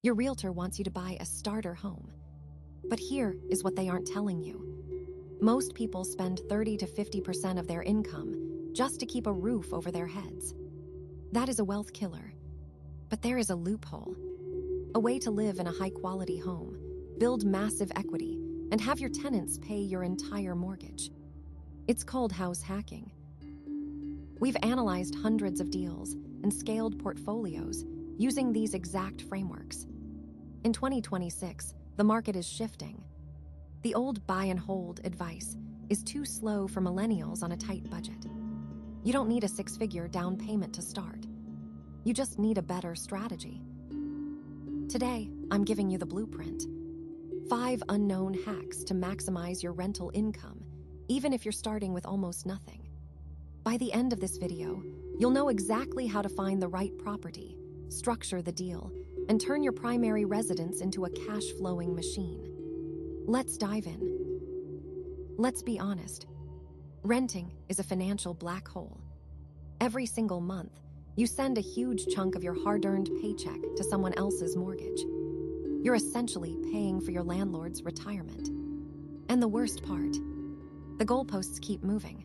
Your realtor wants you to buy a starter home. But here is what they aren't telling you. Most people spend 30 to 50% of their income just to keep a roof over their heads. That is a wealth killer. But there is a loophole. A way to live in a high-quality home, build massive equity, and have your tenants pay your entire mortgage. It's called house hacking. We've analyzed hundreds of deals and scaled portfolios using these exact frameworks. In 2026, the market is shifting. The old buy and hold advice is too slow for millennials on a tight budget. You don't need a six-figure down payment to start. You just need a better strategy. Today, I'm giving you the blueprint. 5 unknown hacks to maximize your rental income, even if you're starting with almost nothing. By the end of this video, you'll know exactly how to find the right property, structure the deal, and turn your primary residence into a cash-flowing machine. Let's dive in. Let's be honest. Renting is a financial black hole. Every single month, you send a huge chunk of your hard-earned paycheck to someone else's mortgage. You're essentially paying for your landlord's retirement. And the worst part, the goalposts keep moving.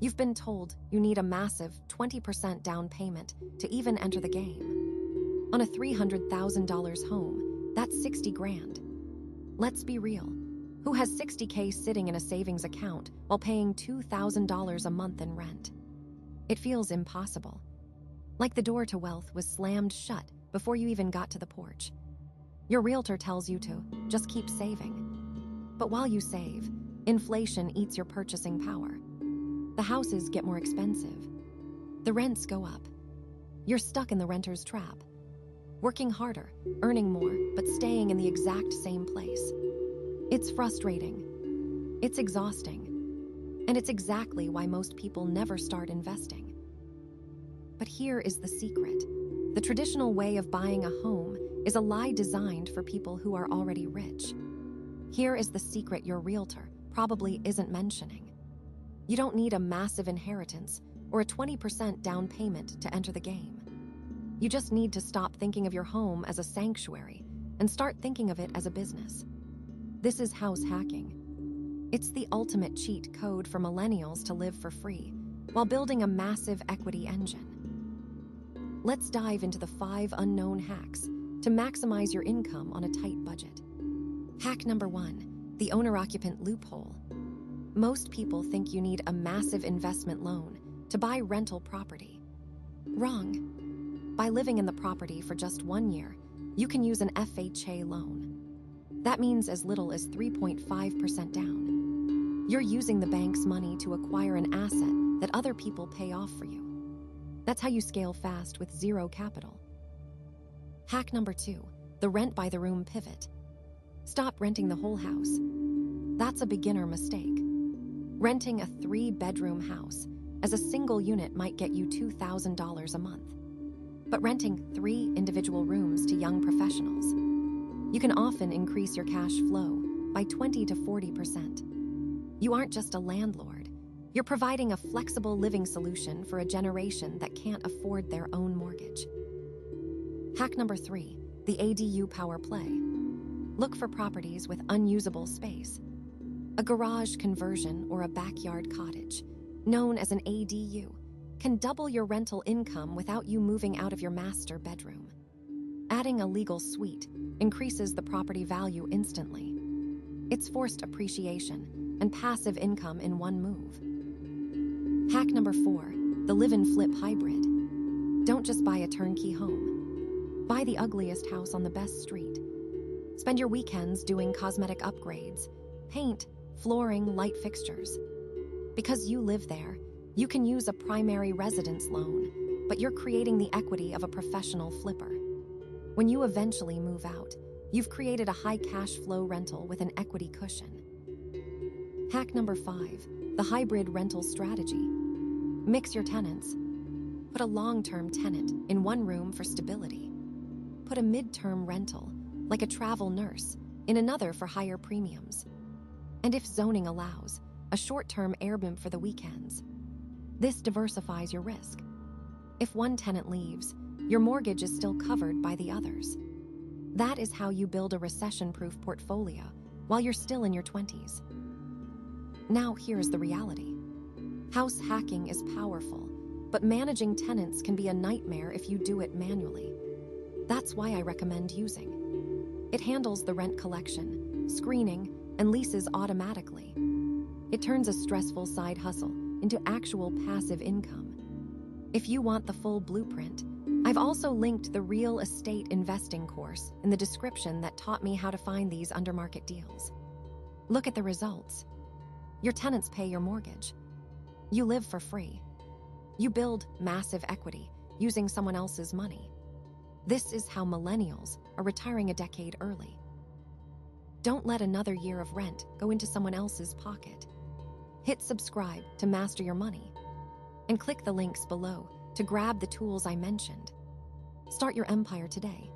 You've been told you need a massive 20% down payment to even enter the game. On a $300,000 home, that's 60 grand. Let's be real. Who has $60K sitting in a savings account while paying $2,000 a month in rent? It feels impossible. Like the door to wealth was slammed shut before you even got to the porch. Your realtor tells you to just keep saving. But while you save, inflation eats your purchasing power. The houses get more expensive. The rents go up. You're stuck in the renter's trap. Working harder, earning more, but staying in the exact same place. It's frustrating. It's exhausting. And it's exactly why most people never start investing. But here is the secret. The traditional way of buying a home is a lie designed for people who are already rich. Here is the secret your realtor probably isn't mentioning. You don't need a massive inheritance or a 20% down payment to enter the game. You just need to stop thinking of your home as a sanctuary and start thinking of it as a business. This is house hacking. It's the ultimate cheat code for millennials to live for free while building a massive equity engine. Let's dive into the 5 unknown hacks to maximize your income on a tight budget. Hack number 1, the owner-occupant loophole. Most people think you need a massive investment loan to buy rental property. Wrong. By living in the property for just 1 year, you can use an FHA loan. That means as little as 3.5% down. You're using the bank's money to acquire an asset that other people pay off for you. That's how you scale fast with zero capital. Hack number 2, the rent-by-the-room pivot. Stop renting the whole house. That's a beginner mistake. Renting a 3-bedroom house as a single unit might get you $2,000 a month. But renting 3 individual rooms to young professionals, you can often increase your cash flow by 20 to 40%. You aren't just a landlord. You're providing a flexible living solution for a generation that can't afford their own mortgage. Hack number 3, the ADU power play. Look for properties with unusable space. A garage conversion or a backyard cottage, known as an ADU, can double your rental income without you moving out of your master bedroom. Adding a legal suite increases the property value instantly. It's forced appreciation and passive income in one move. Hack number 4, the live-and-flip hybrid. Don't just buy a turnkey home. Buy the ugliest house on the best street. Spend your weekends doing cosmetic upgrades, paint, flooring, light fixtures. Because you live there, you can use a primary residence loan, but you're creating the equity of a professional flipper. When you eventually move out, you've created a high cash flow rental with an equity cushion. Hack number 5, the hybrid rental strategy. Mix your tenants. Put a long-term tenant in one room for stability. Put a mid-term rental, like a travel nurse, in another for higher premiums. And if zoning allows, a short-term Airbnb for the weekends. This diversifies your risk. If one tenant leaves, your mortgage is still covered by the others. That is how you build a recession-proof portfolio while you're still in your 20s. Now, here's the reality. House hacking is powerful, but managing tenants can be a nightmare if you do it manually. That's why I recommend using. It handles the rent collection, screening, and leases automatically. It turns a stressful side hustle into actual passive income. If you want the full blueprint, I've also linked the real estate investing course in the description that taught me how to find these undermarket deals. Look at the results. Your tenants pay your mortgage. You live for free. You build massive equity using someone else's money. This is how millennials are retiring a decade early. Don't let another year of rent go into someone else's pocket. Hit subscribe to master your money, and click the links below to grab the tools I mentioned. Start your empire today.